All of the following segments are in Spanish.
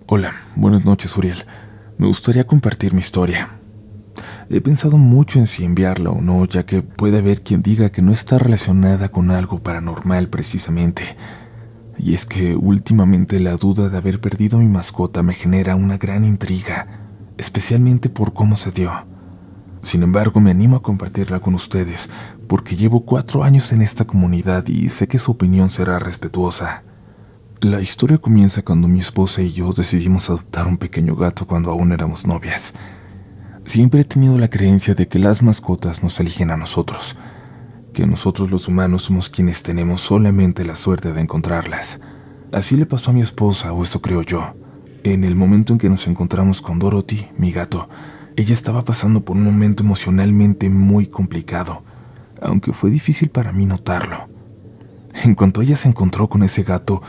Hola, buenas noches, Uriel. Me gustaría compartir mi historia. He pensado mucho en si enviarla o no, ya que puede haber quien diga que no está relacionada con algo paranormal precisamente. Y es que últimamente la duda de haber perdido a mi mascota me genera una gran intriga, especialmente por cómo se dio. Sin embargo, me animo a compartirla con ustedes, porque llevo 4 años en esta comunidad y sé que su opinión será respetuosa. La historia comienza cuando mi esposa y yo decidimos adoptar un pequeño gato cuando aún éramos novias. Siempre he tenido la creencia de que las mascotas nos eligen a nosotros, que nosotros los humanos somos quienes tenemos solamente la suerte de encontrarlas. Así le pasó a mi esposa, o eso creo yo. En el momento en que nos encontramos con Dorothy, mi gato, ella estaba pasando por un momento emocionalmente muy complicado, aunque fue difícil para mí notarlo. En cuanto ella se encontró con ese gato,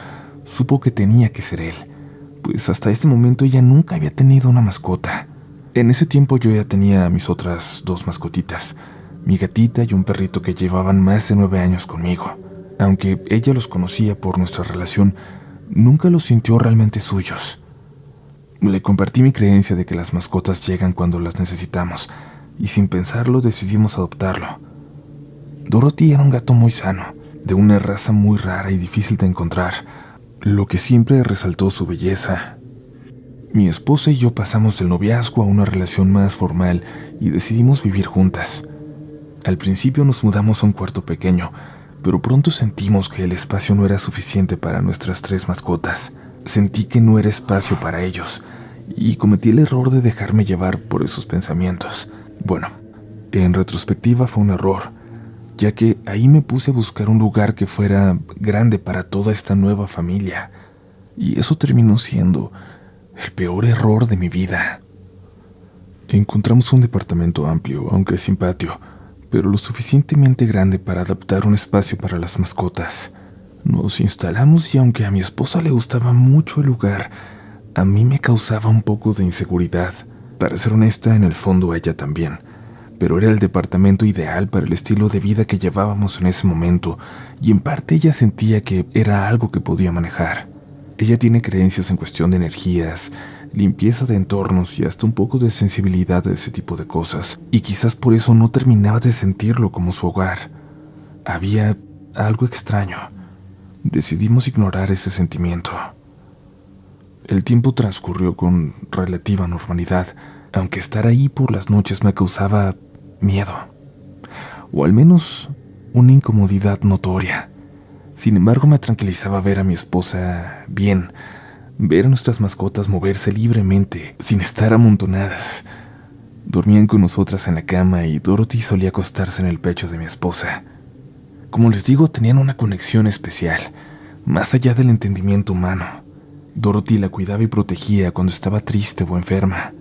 supo que tenía que ser él, pues hasta ese momento ella nunca había tenido una mascota. En ese tiempo yo ya tenía a mis otras 2 mascotitas, mi gatita y un perrito que llevaban más de 9 años conmigo. Aunque ella los conocía por nuestra relación, nunca los sintió realmente suyos. Le compartí mi creencia de que las mascotas llegan cuando las necesitamos, y sin pensarlo decidimos adoptarlo. Dorothy era un gato muy sano, de una raza muy rara y difícil de encontrar, lo que siempre resaltó su belleza. Mi esposa y yo pasamos del noviazgo a una relación más formal y decidimos vivir juntas. Al principio nos mudamos a un cuarto pequeño, pero pronto sentimos que el espacio no era suficiente para nuestras 3 mascotas. Sentí que no era espacio para ellos, y cometí el error de dejarme llevar por esos pensamientos. Bueno, en retrospectiva fue un error, ya que ahí me puse a buscar un lugar que fuera grande para toda esta nueva familia, y eso terminó siendo el peor error de mi vida. Encontramos un departamento amplio, aunque sin patio, pero lo suficientemente grande para adaptar un espacio para las mascotas. Nos instalamos y aunque a mi esposa le gustaba mucho el lugar, a mí me causaba un poco de inseguridad. Para ser honesta, en el fondo a ella también. Pero era el departamento ideal para el estilo de vida que llevábamos en ese momento, y en parte ella sentía que era algo que podía manejar. Ella tiene creencias en cuestión de energías, limpieza de entornos y hasta un poco de sensibilidad a ese tipo de cosas, y quizás por eso no terminaba de sentirlo como su hogar. Había algo extraño. Decidimos ignorar ese sentimiento. El tiempo transcurrió con relativa normalidad, aunque estar ahí por las noches me causaba miedo, o al menos una incomodidad notoria. Sin embargo, me tranquilizaba ver a mi esposa bien, ver a nuestras mascotas moverse libremente, sin estar amontonadas. Dormían con nosotras en la cama y Dorothy solía acostarse en el pecho de mi esposa. Como les digo, tenían una conexión especial, más allá del entendimiento humano. Dorothy la cuidaba y protegía cuando estaba triste o enferma,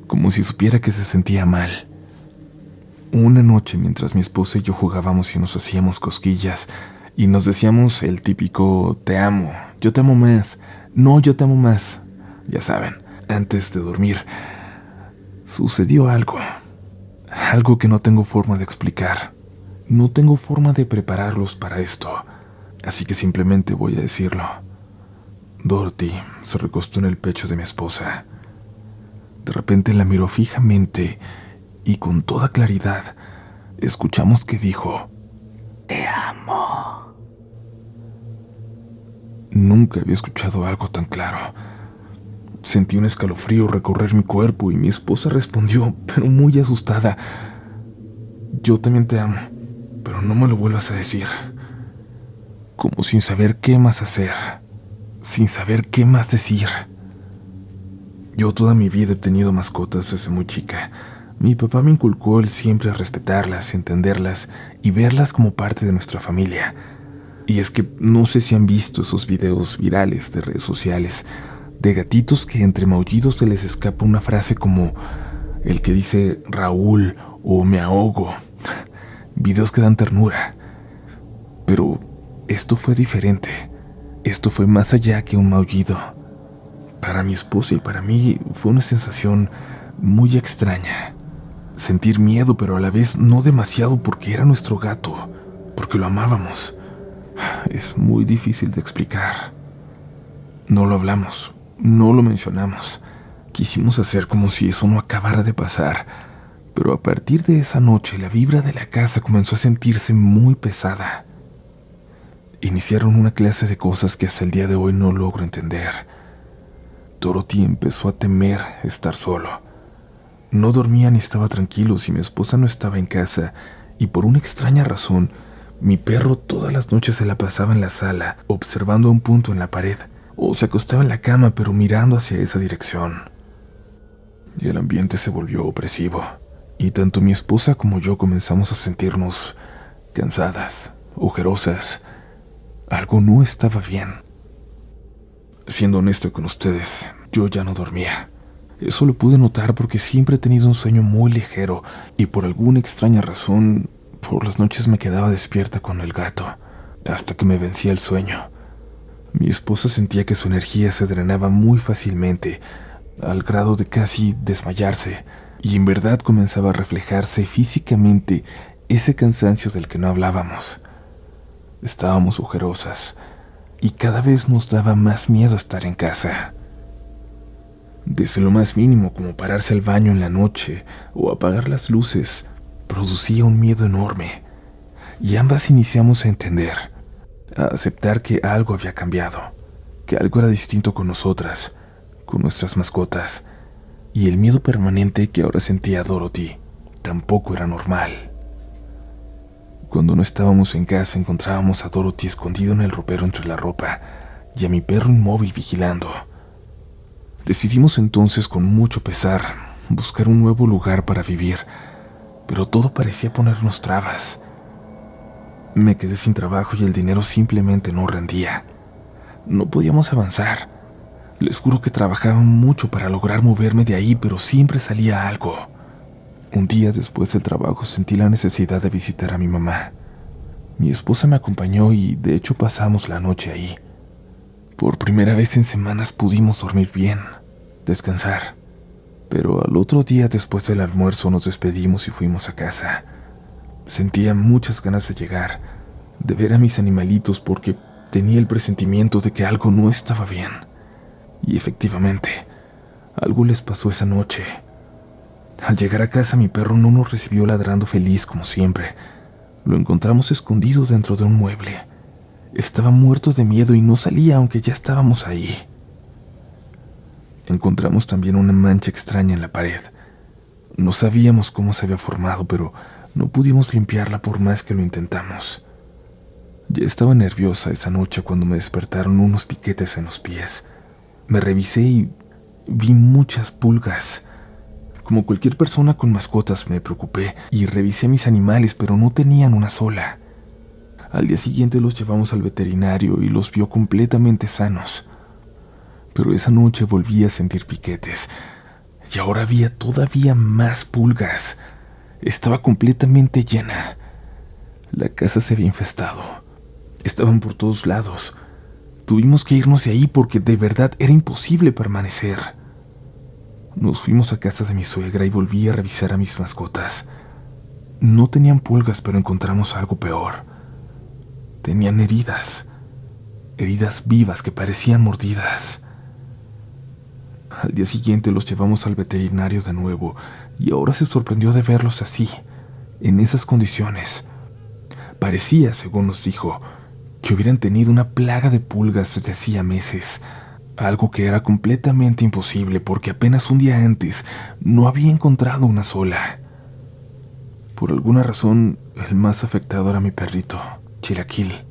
como si supiera que se sentía mal. Una noche, mientras mi esposa y yo jugábamos y nos hacíamos cosquillas, y nos decíamos el típico "te amo, yo te amo más, no, yo te amo más", ya saben, antes de dormir, sucedió algo que no tengo forma de explicar. No tengo forma de prepararlos para esto, así que simplemente voy a decirlo. Dorothy se recostó en el pecho de mi esposa. De repente la miró fijamente y con toda claridad escuchamos que dijo: Te amo. Nunca había escuchado algo tan claro. Sentí un escalofrío recorrer mi cuerpo y mi esposa respondió, pero muy asustada: yo también te amo, pero no me lo vuelvas a decir. Como sin saber qué más hacer, sin saber qué más decir. Yo toda mi vida he tenido mascotas desde muy chica. Mi papá me inculcó el siempre respetarlas, entenderlas y verlas como parte de nuestra familia. Y es que no sé si han visto esos videos virales de redes sociales de gatitos que entre maullidos se les escapa una frase como el que dice Raúl o me ahogo. Videos que dan ternura. Pero esto fue diferente. Esto fue más allá que un maullido. Para mi esposa y para mí fue una sensación muy extraña. Sentir miedo, pero a la vez no demasiado porque era nuestro gato, porque lo amábamos. Es muy difícil de explicar. No lo hablamos, No lo mencionamos. Quisimos hacer como si eso no acabara de pasar, pero a partir de esa noche la vibra de la casa comenzó a sentirse muy pesada. Iniciaron una clase de cosas que hasta el día de hoy no logro entender. Dorothy empezó a temer estar solo. No dormía ni estaba tranquilo si mi esposa no estaba en casa, y por una extraña razón, mi perro todas las noches se la pasaba en la sala, observando a un punto en la pared, o se acostaba en la cama pero mirando hacia esa dirección. Y el ambiente se volvió opresivo, y tanto mi esposa como yo comenzamos a sentirnos cansadas, ojerosas. Algo no estaba bien. Siendo honesto con ustedes, yo ya no dormía. Eso lo pude notar porque siempre he tenido un sueño muy ligero y por alguna extraña razón, por las noches me quedaba despierta con el gato, hasta que me vencía el sueño. Mi esposa sentía que su energía se drenaba muy fácilmente, al grado de casi desmayarse, y en verdad comenzaba a reflejarse físicamente ese cansancio del que no hablábamos. Estábamos ojerosas, y cada vez nos daba más miedo estar en casa. Desde lo más mínimo como pararse al baño en la noche o apagar las luces, producía un miedo enorme, y ambas iniciamos a entender, a aceptar que algo había cambiado, que algo era distinto con nosotras, con nuestras mascotas, y el miedo permanente que ahora sentía Dorothy tampoco era normal. Cuando no estábamos en casa encontrábamos a Dorothy escondido en el ropero entre la ropa y a mi perro inmóvil vigilando. Decidimos entonces con mucho pesar buscar un nuevo lugar para vivir, pero todo parecía ponernos trabas. Me quedé sin trabajo y el dinero simplemente no rendía. No podíamos avanzar. Les juro que trabajaba mucho para lograr moverme de ahí, pero siempre salía algo. Un día después del trabajo sentí la necesidad de visitar a mi mamá. Mi esposa me acompañó y de hecho pasamos la noche ahí. Por primera vez en semanas pudimos dormir bien, descansar. Pero al otro día después del almuerzo nos despedimos y fuimos a casa. Sentía muchas ganas de llegar, de ver a mis animalitos porque tenía el presentimiento de que algo no estaba bien. Y efectivamente, algo les pasó esa noche. Al llegar a casa mi perro no nos recibió ladrando feliz como siempre. Lo encontramos escondido dentro de un mueble. Estaba muerto de miedo y no salía aunque ya estábamos ahí. Encontramos también una mancha extraña en la pared. No sabíamos cómo se había formado, pero no pudimos limpiarla por más que lo intentamos. Ya estaba nerviosa esa noche cuando me despertaron unos piquetes en los pies. Me revisé y vi muchas pulgas. Como cualquier persona con mascotas me preocupé y revisé a mis animales, pero no tenían una sola. Al día siguiente los llevamos al veterinario y los vio completamente sanos. Pero esa noche volví a sentir piquetes y ahora había todavía más pulgas. Estaba completamente llena. La casa se había infestado. Estaban por todos lados. Tuvimos que irnos de ahí porque de verdad era imposible permanecer. Nos fuimos a casa de mi suegra y volví a revisar a mis mascotas. No tenían pulgas, pero encontramos algo peor. Tenían heridas vivas que parecían mordidas. Al día siguiente los llevamos al veterinario de nuevo y ahora se sorprendió de verlos así, en esas condiciones. Parecía, según nos dijo, que hubieran tenido una plaga de pulgas desde hacía meses. Algo que era completamente imposible porque apenas un día antes no había encontrado una sola. Por alguna razón, el más afectado era mi perrito, Chilaquil.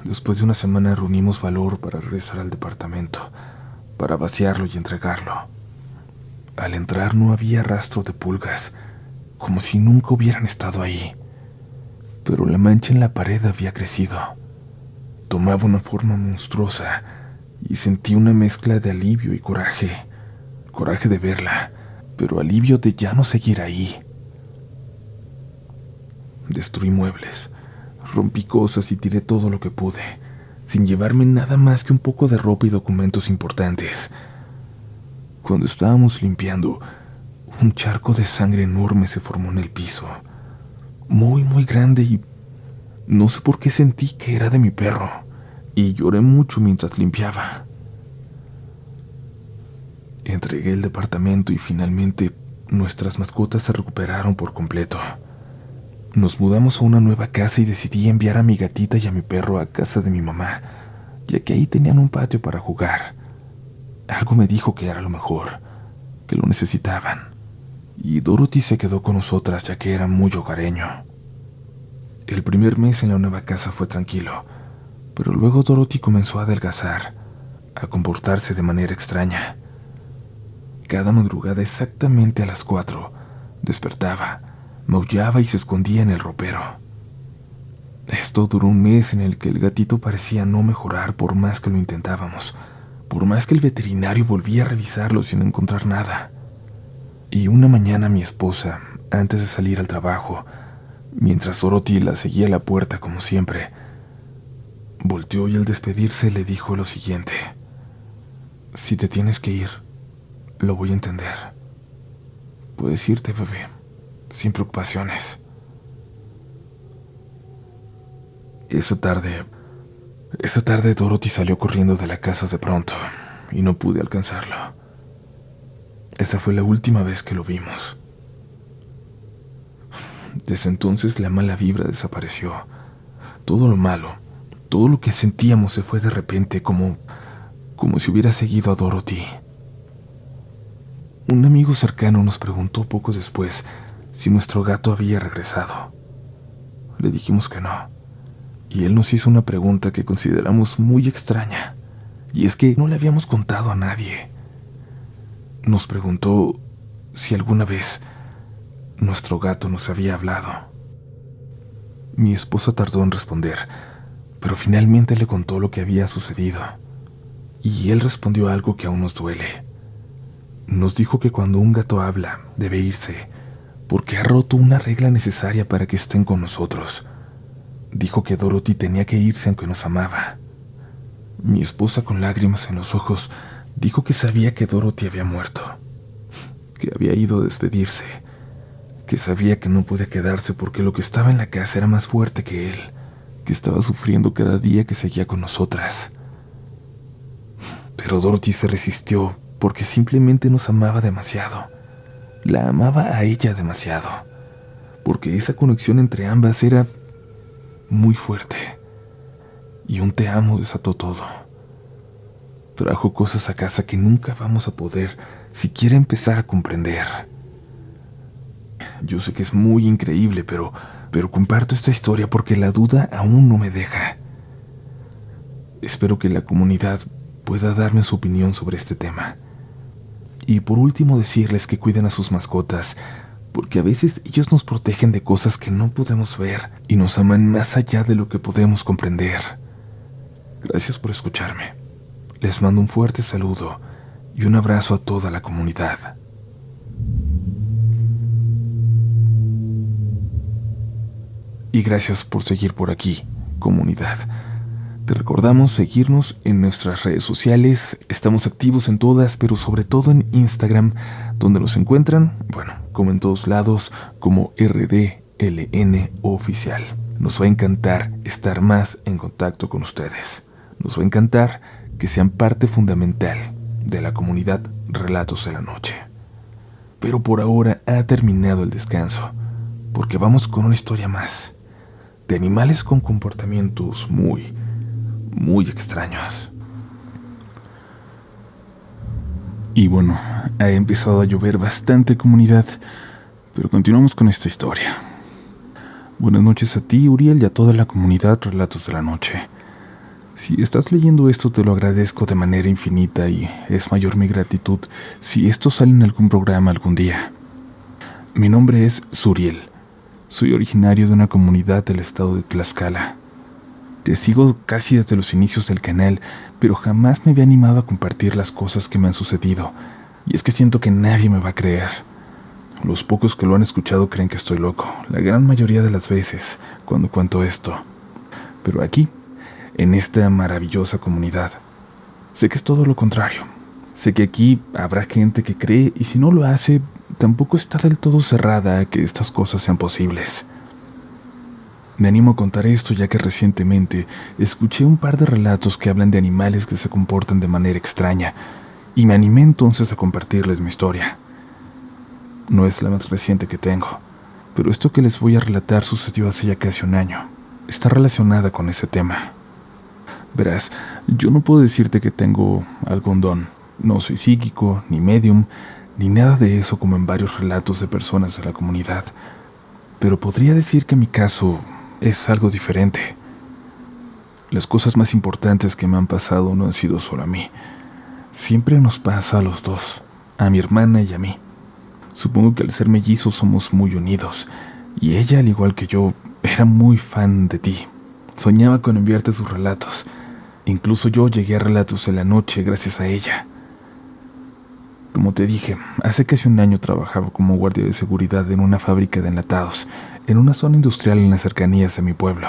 Después de una semana reunimos valor para regresar al departamento, para vaciarlo y entregarlo. Al entrar no había rastro de pulgas, como si nunca hubieran estado ahí. Pero la mancha en la pared había crecido. Tomaba una forma monstruosa y sentí una mezcla de alivio y coraje. Coraje de verla, pero alivio de ya no seguir ahí. Destruí muebles, rompí cosas y tiré todo lo que pude, sin llevarme nada más que un poco de ropa y documentos importantes. Cuando estábamos limpiando, un charco de sangre enorme se formó en el piso, muy grande, y no sé por qué sentí que era de mi perro, y lloré mucho mientras limpiaba. Entregué el departamento y finalmente nuestras mascotas se recuperaron por completo. Nos mudamos a una nueva casa y decidí enviar a mi gatita y a mi perro a casa de mi mamá, ya que ahí tenían un patio para jugar. Algo me dijo que era lo mejor, que lo necesitaban, y Dorothy se quedó con nosotras ya que era muy hogareño. El primer mes en la nueva casa fue tranquilo, pero luego Dorothy comenzó a adelgazar, a comportarse de manera extraña. Cada madrugada exactamente a las 4, despertaba, maullaba y se escondía en el ropero. Esto duró un mes en el que el gatito parecía no mejorar por más que lo intentábamos, por más que el veterinario volvía a revisarlo sin encontrar nada. Y una mañana mi esposa, antes de salir al trabajo, mientras Dorothy la seguía a la puerta como siempre, volteó y al despedirse le dijo lo siguiente: «Si te tienes que ir, lo voy a entender. Puedes irte, bebé, sin preocupaciones». Esa tarde Dorothy salió corriendo de la casa de pronto y no pude alcanzarlo. Esa fue la última vez que lo vimos. Desde entonces la mala vibra desapareció. Todo lo malo, todo lo que sentíamos se fue de repente, como si hubiera seguido a Dorothy. Un amigo cercano nos preguntó poco después si nuestro gato había regresado. Le dijimos que no, y él nos hizo una pregunta que consideramos muy extraña, y es que no le habíamos contado a nadie. Nos preguntó si alguna vez nuestro gato nos había hablado. Mi esposa tardó en responder, pero finalmente le contó lo que había sucedido, y él respondió algo que aún nos duele. Nos dijo que cuando un gato habla, debe irse, porque ha roto una regla necesaria para que estén con nosotros. Dijo que Dorothy tenía que irse aunque nos amaba. Mi esposa, con lágrimas en los ojos, dijo que sabía que Dorothy había muerto, que había ido a despedirse, que sabía que no podía quedarse porque lo que estaba en la casa era más fuerte que él, que estaba sufriendo cada día que seguía con nosotras. Pero Dorothy se resistió porque simplemente nos amaba demasiado. La amaba a ella demasiado, porque esa conexión entre ambas era muy fuerte, y un te amo desató todo. Trajo cosas a casa que nunca vamos a poder siquiera empezar a comprender. Yo sé que es muy increíble, pero comparto esta historia porque la duda aún no me deja. Espero que la comunidad pueda darme su opinión sobre este tema. Y por último, decirles que cuiden a sus mascotas, porque a veces ellos nos protegen de cosas que no podemos ver y nos aman más allá de lo que podemos comprender. Gracias por escucharme. Les mando un fuerte saludo y un abrazo a toda la comunidad. Y gracias por seguir por aquí, comunidad. Te recordamos seguirnos en nuestras redes sociales. Estamos activos en todas, pero sobre todo en Instagram, donde nos encuentran, bueno, como en todos lados, como RDLN Oficial. Nos va a encantar estar más en contacto con ustedes. Nos va a encantar que sean parte fundamental de la comunidad Relatos de la Noche. Pero por ahora ha terminado el descanso, porque vamos con una historia más, de animales con comportamientos muy extraños. Y bueno, ha empezado a llover bastante, comunidad, pero continuamos con esta historia. Buenas noches a ti, Uriel, y a toda la comunidad Relatos de la Noche. Si estás leyendo esto, te lo agradezco de manera infinita y es mayor mi gratitud si esto sale en algún programa algún día. Mi nombre es Suriel. Soy originario de una comunidad del estado de Tlaxcala. Te sigo casi desde los inicios del canal, pero jamás me había animado a compartir las cosas que me han sucedido, y es que siento que nadie me va a creer. Los pocos que lo han escuchado creen que estoy loco, la gran mayoría de las veces, cuando cuento esto. Pero aquí, en esta maravillosa comunidad, sé que es todo lo contrario. Sé que aquí habrá gente que cree, y si no lo hace, tampoco está del todo cerrada a que estas cosas sean posibles. Me animo a contar esto ya que recientemente escuché un par de relatos que hablan de animales que se comportan de manera extraña, y me animé entonces a compartirles mi historia. No es la más reciente que tengo, pero esto que les voy a relatar sucedió hace ya casi un año. Está relacionada con ese tema. Verás, yo no puedo decirte que tengo algún don. No soy psíquico, ni medium, ni nada de eso como en varios relatos de personas de la comunidad. Pero podría decir que mi caso es algo diferente. Las cosas más importantes que me han pasado no han sido solo a mí. Siempre nos pasa a los dos, a mi hermana y a mí. Supongo que al ser mellizos somos muy unidos, y ella, al igual que yo, era muy fan de ti. Soñaba con enviarte sus relatos. Incluso yo llegué a relatos de la noche gracias a ella. Como te dije, hace casi un año trabajaba como guardia de seguridad en una fábrica de enlatados, en una zona industrial en las cercanías de mi pueblo.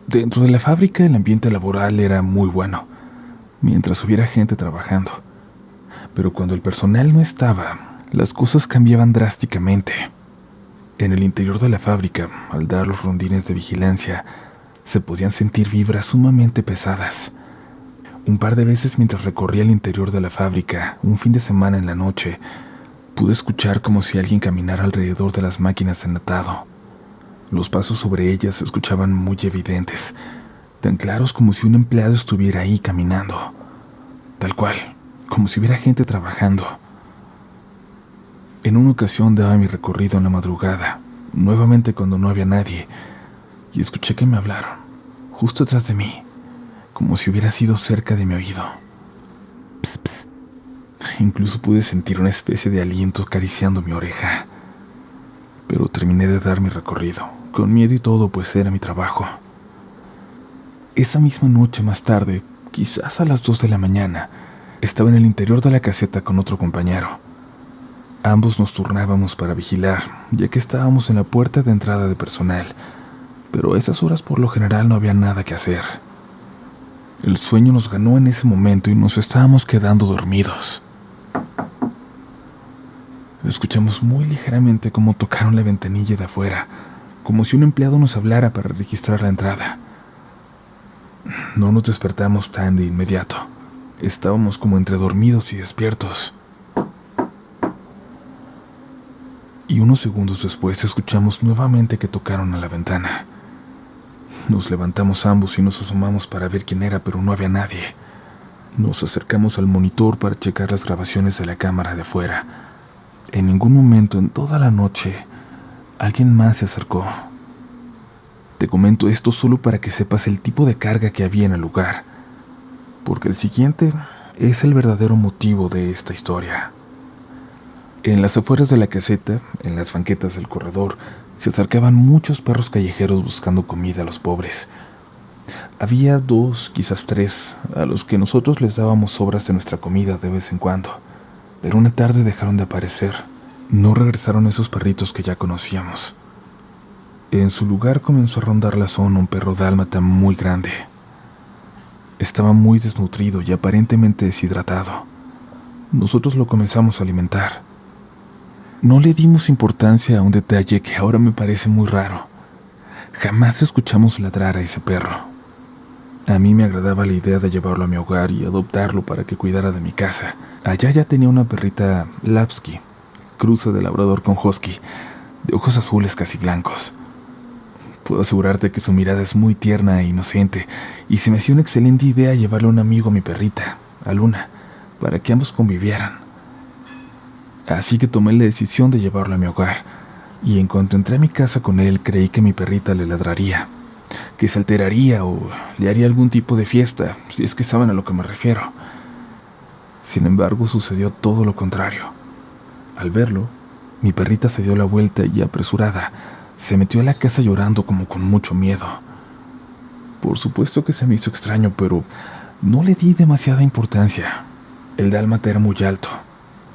Dentro de la fábrica el ambiente laboral era muy bueno, mientras hubiera gente trabajando. Pero cuando el personal no estaba, las cosas cambiaban drásticamente. En el interior de la fábrica, al dar los rondines de vigilancia, se podían sentir vibras sumamente pesadas. Un par de veces mientras recorría el interior de la fábrica, un fin de semana en la noche, pude escuchar como si alguien caminara alrededor de las máquinas de enlatado. Los pasos sobre ellas se escuchaban muy evidentes, tan claros como si un empleado estuviera ahí caminando. Tal cual, como si hubiera gente trabajando. En una ocasión daba mi recorrido en la madrugada, nuevamente cuando no había nadie, y escuché que me hablaron, justo atrás de mí, como si hubiera sido cerca de mi oído. Ps, ps. Incluso pude sentir una especie de aliento acariciando mi oreja. Pero terminé de dar mi recorrido, con miedo y todo, pues era mi trabajo. Esa misma noche más tarde, quizás a las 2 de la mañana, estaba en el interior de la caseta con otro compañero. Ambos nos turnábamos para vigilar, ya que estábamos en la puerta de entrada de personal, pero a esas horas por lo general no había nada que hacer. El sueño nos ganó en ese momento y nos estábamos quedando dormidos. Escuchamos muy ligeramente cómo tocaron la ventanilla de afuera, como si un empleado nos hablara para registrar la entrada. No nos despertamos tan de inmediato. Estábamos como entre dormidos y despiertos. Y unos segundos después escuchamos nuevamente que tocaron a la ventana. Nos levantamos ambos y nos asomamos para ver quién era, pero no había nadie. Nos acercamos al monitor para checar las grabaciones de la cámara de afuera. En ningún momento en toda la noche alguien más se acercó. Te comento esto solo para que sepas el tipo de carga que había en el lugar, porque el siguiente es el verdadero motivo de esta historia. En las afueras de la caseta, en las banquetas del corredor, se acercaban muchos perros callejeros buscando comida a los pobres. Había 2, quizás 3, a los que nosotros les dábamos sobras de nuestra comida de vez en cuando, pero una tarde dejaron de aparecer. No regresaron esos perritos que ya conocíamos. En su lugar comenzó a rondar la zona un perro dálmata muy grande. Estaba muy desnutrido y aparentemente deshidratado. Nosotros lo comenzamos a alimentar. No le dimos importancia a un detalle que ahora me parece muy raro. Jamás escuchamos ladrar a ese perro. A mí me agradaba la idea de llevarlo a mi hogar y adoptarlo para que cuidara de mi casa. Allá ya tenía una perrita Lapsky, cruza de labrador con husky, de ojos azules casi blancos. Puedo asegurarte que su mirada es muy tierna e inocente, y se me hacía una excelente idea llevarle a un amigo a mi perrita, a Luna, para que ambos convivieran. Así que tomé la decisión de llevarlo a mi hogar, y en cuanto entré a mi casa con él creí que mi perrita le ladraría, que se alteraría o le haría algún tipo de fiesta, si es que saben a lo que me refiero. Sin embargo, sucedió todo lo contrario. Al verlo, mi perrita se dio la vuelta y, apresurada, se metió a la casa llorando como con mucho miedo. Por supuesto que se me hizo extraño, pero no le di demasiada importancia. El dálmata era muy alto,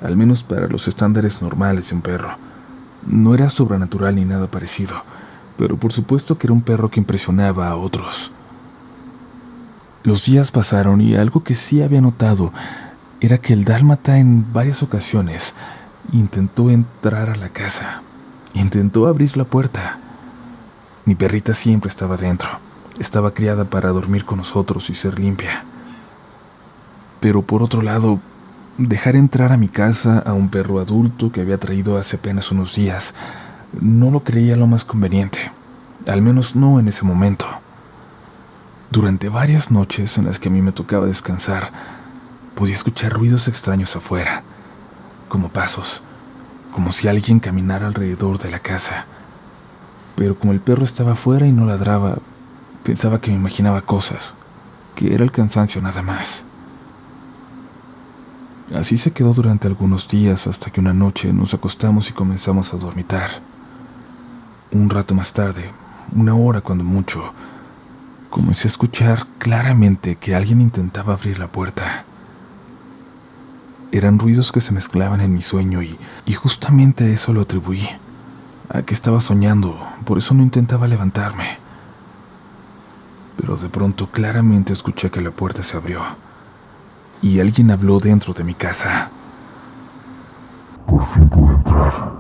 al menos para los estándares normales de un perro. No era sobrenatural ni nada parecido, pero por supuesto que era un perro que impresionaba a otros. Los días pasaron y algo que sí había notado era que el dálmata en varias ocasiones intentó entrar a la casa, intentó abrir la puerta. Mi perrita siempre estaba dentro, estaba criada para dormir con nosotros y ser limpia. Pero por otro lado, Dejar entrar a mi casa a un perro adulto que había traído hace apenas unos días no lo creía lo más conveniente, al menos no en ese momento. Durante varias noches en las que a mí me tocaba descansar, podía escuchar ruidos extraños afuera, como pasos, como si alguien caminara alrededor de la casa. Pero como el perro estaba afuera y no ladraba, pensaba que me imaginaba cosas, que era el cansancio nada más. Así se quedó durante algunos días hasta que una noche nos acostamos y comenzamos a dormitar. Un rato más tarde, una hora cuando mucho, comencé a escuchar claramente que alguien intentaba abrir la puerta. Eran ruidos que se mezclaban en mi sueño y justamente a eso lo atribuí, a que estaba soñando, por eso no intentaba levantarme. Pero de pronto claramente escuché que la puerta se abrió y alguien habló dentro de mi casa. Por fin pude entrar.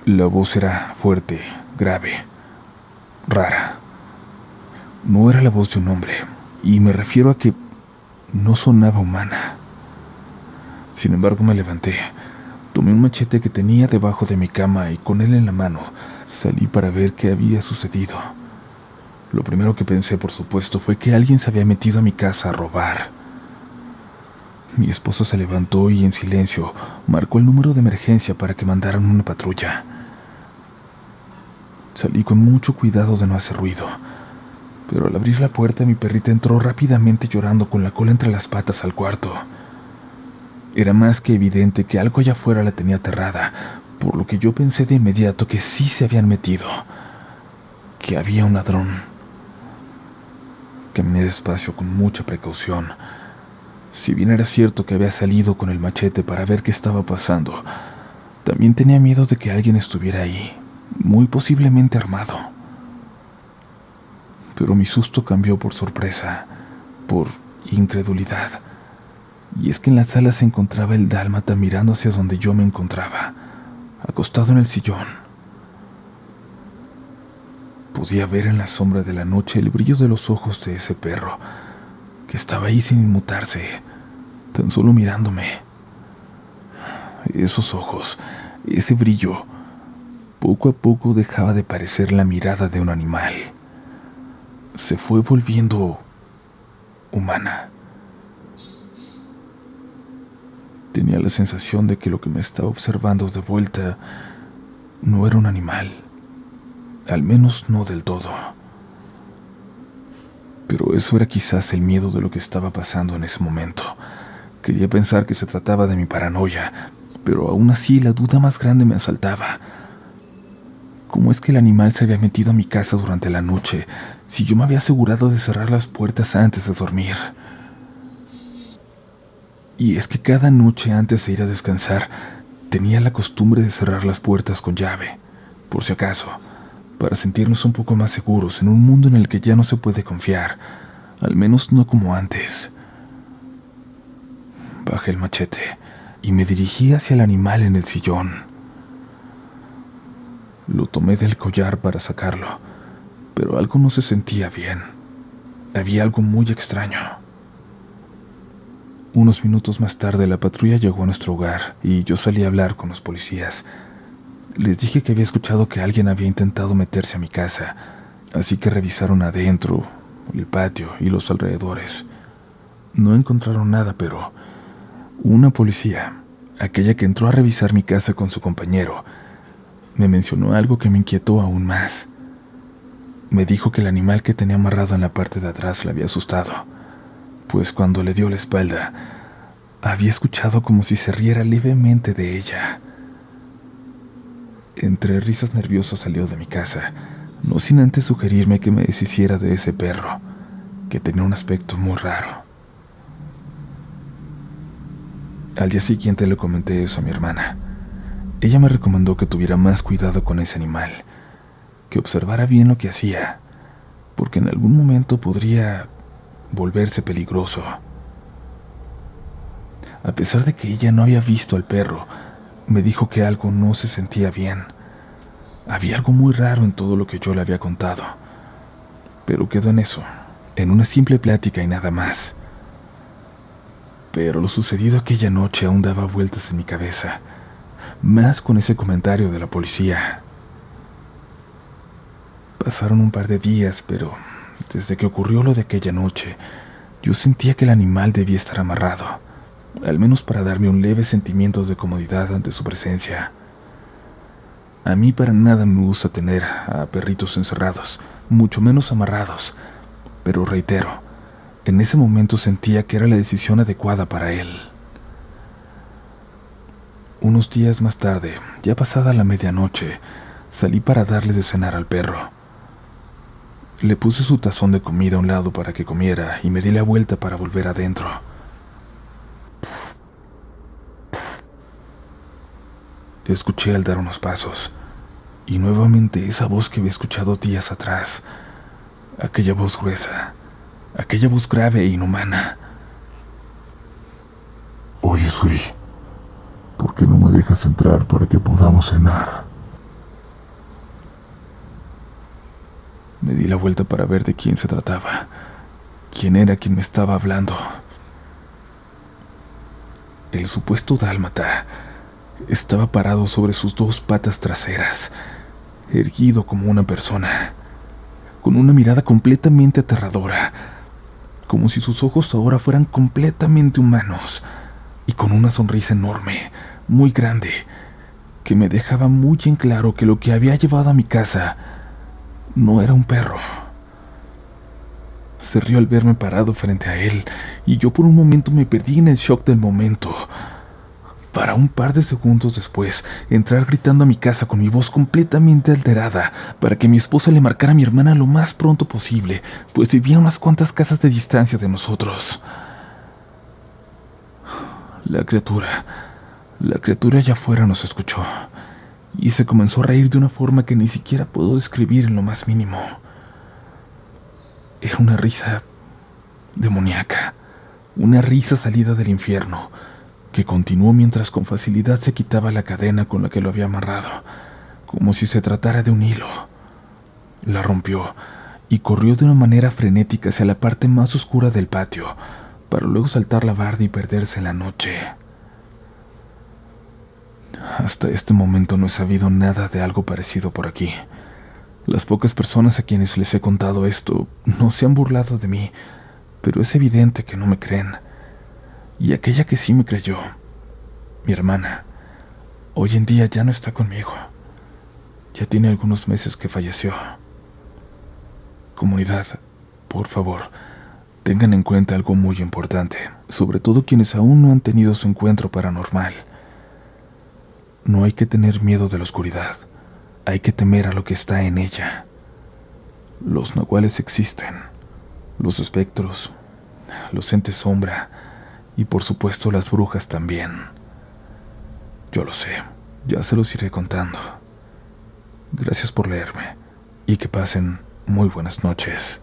La voz era fuerte, grave, rara. No era la voz de un hombre, y me refiero a que no sonaba humana. Sin embargo, me levanté, tomé un machete que tenía debajo de mi cama y con él en la mano salí para ver qué había sucedido. Lo primero que pensé, por supuesto, fue que alguien se había metido a mi casa a robar. Mi esposo se levantó y en silencio marcó el número de emergencia para que mandaran una patrulla. Salí con mucho cuidado de no hacer ruido, pero al abrir la puerta mi perrita entró rápidamente llorando con la cola entre las patas al cuarto. Era más que evidente que algo allá afuera la tenía aterrada, por lo que yo pensé de inmediato que sí se habían metido, que había un ladrón. Caminé despacio con mucha precaución. Si bien era cierto que había salido con el machete para ver qué estaba pasando, también tenía miedo de que alguien estuviera ahí, muy posiblemente armado. Pero mi susto cambió por sorpresa, por incredulidad. Y es que en la sala se encontraba el dálmata mirando hacia donde yo me encontraba, acostado en el sillón. Podía ver en la sombra de la noche el brillo de los ojos de ese perro, que estaba ahí sin inmutarse, tan solo mirándome. Esos ojos, ese brillo, poco a poco dejaba de parecer la mirada de un animal. Se fue volviendo humana. Tenía la sensación de que lo que me estaba observando de vuelta no era un animal, al menos no del todo. Pero eso era quizás el miedo de lo que estaba pasando en ese momento. Quería pensar que se trataba de mi paranoia, pero aún así la duda más grande me asaltaba. ¿Cómo es que el animal se había metido a mi casa durante la noche, si yo me había asegurado de cerrar las puertas antes de dormir? Y es que cada noche antes de ir a descansar, tenía la costumbre de cerrar las puertas con llave, por si acaso, para sentirnos un poco más seguros en un mundo en el que ya no se puede confiar, al menos no como antes. Bajé el machete y me dirigí hacia el animal en el sillón. Lo tomé del collar para sacarlo, pero algo no se sentía bien. Había algo muy extraño. Unos minutos más tarde la patrulla llegó a nuestro hogar y yo salí a hablar con los policías. Les dije que había escuchado que alguien había intentado meterse a mi casa, así que revisaron adentro, el patio y los alrededores. No encontraron nada, pero una policía, aquella que entró a revisar mi casa con su compañero, me mencionó algo que me inquietó aún más. Me dijo que el animal que tenía amarrado en la parte de atrás le había asustado, pues cuando le dio la espalda, había escuchado como si se riera levemente de ella. Entre risas nerviosas salió de mi casa, no sin antes sugerirme que me deshiciera de ese perro, que tenía un aspecto muy raro. Al día siguiente le comenté eso a mi hermana. Ella me recomendó que tuviera más cuidado con ese animal, que observara bien lo que hacía, porque en algún momento podría volverse peligroso. A pesar de que ella no había visto al perro, me dijo que algo no se sentía bien. Había algo muy raro en todo lo que yo le había contado, pero quedó en eso, en una simple plática y nada más. pero lo sucedido aquella noche aún daba vueltas en mi cabeza, más con ese comentario de la policía. Pasaron un par de días, pero desde que ocurrió lo de aquella noche, yo sentía que el animal debía estar amarrado, al menos para darme un leve sentimiento de comodidad ante su presencia. A mí para nada me gusta tener a perritos encerrados, mucho menos amarrados, pero reitero, en ese momento sentía que era la decisión adecuada para él. Unos días más tarde, ya pasada la medianoche, salí para darle de cenar al perro. Le puse su tazón de comida a un lado para que comiera y me di la vuelta para volver adentro. Le escuché al dar unos pasos, y nuevamente esa voz que había escuchado días atrás, aquella voz gruesa, aquella voz grave e inhumana. Oye, Suri, ¿por qué no me dejas entrar para que podamos cenar? Me di la vuelta para ver de quién se trataba, quién era quien me estaba hablando. El supuesto dálmata estaba parado sobre sus dos patas traseras, erguido como una persona, con una mirada completamente aterradora, como si sus ojos ahora fueran completamente humanos, y con una sonrisa enorme, muy grande, que me dejaba muy en claro que lo que había llevado a mi casa no era un perro. Se rió al verme parado frente a él, y yo por un momento me perdí en el shock del momento, para un par de segundos después entrar gritando a mi casa con mi voz completamente alterada para que mi esposa le marcara a mi hermana lo más pronto posible, pues vivía a unas cuantas casas de distancia de nosotros. La criatura allá afuera nos escuchó y se comenzó a reír de una forma que ni siquiera puedo describir en lo más mínimo. Era una risa demoníaca, una risa salida del infierno, que continuó mientras con facilidad se quitaba la cadena con la que lo había amarrado, como si se tratara de un hilo. La rompió y corrió de una manera frenética hacia la parte más oscura del patio, para luego saltar la barda y perderse en la noche. Hasta este momento no he sabido nada de algo parecido por aquí. Las pocas personas a quienes les he contado esto no se han burlado de mí, pero es evidente que no me creen. Y aquella que sí me creyó, mi hermana, hoy en día ya no está conmigo. Ya tiene algunos meses que falleció. Comunidad, por favor, tengan en cuenta algo muy importante, sobre todo quienes aún no han tenido su encuentro paranormal. No hay que tener miedo de la oscuridad, hay que temer a lo que está en ella. Los nahuales existen, los espectros, los entes sombra y por supuesto las brujas también. Yo lo sé, ya se los iré contando. Gracias por leerme y que pasen muy buenas noches.